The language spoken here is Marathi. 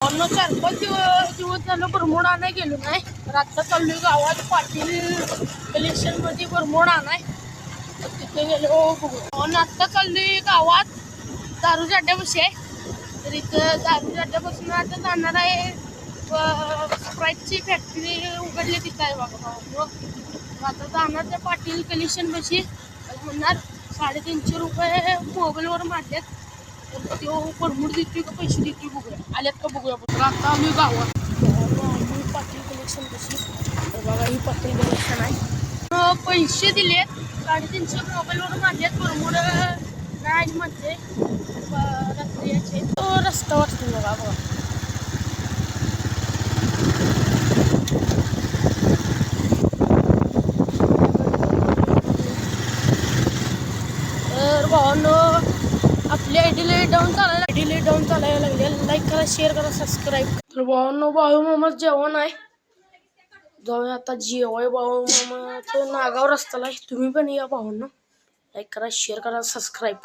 भावांना 4-5 दिवस झालं बरमोड आणाय गेलो नाही. तर आत्ता चाललोय गावात पाटील कलेक्शन मध्ये बरमोड आणाय. तर तिथे गेलो बघू. आणि आत्ता चाललोय गावात दारूच्या अड्ड्यापाशी आहे. तर इथं दारूच्या अड्ड्यापासून आता जाणार आहे स्प्राईटची फॅक्टरी उघडली तिथं आहे बघा. आता जाणार त्या पाटील कलेक्शन पाशी म्हणणार 350 रुपये मोबाईलवर मारल्यात. तर तो बरमोड देतोय का पैसे देतोय बघूया. आल्यात का बघूया. तर आता आम्ही गावात पाटील कलेक्शन पाशी. तर बघा ही पाटील कलेक्शन आहे. पैसे दिलेत 350 मोबाईलवर मारल्यात. बरमोड नाही म्हणते रात्री याचे. तो रस्ता वाचतो बघा. तर भावांनो आपली आयडी डाऊन चालायला लागले. लाईक करा, शेअर करा, सबस्क्राईब. तर भावांनो बाळू मामा जेवण आहे. जाऊया आता जेवाय. बाळू मामाचं नागाव रस्त्याला आहे. तुम्ही पण या भावांनो. लाईक करा, शेअर करा, सबस्क्राईब.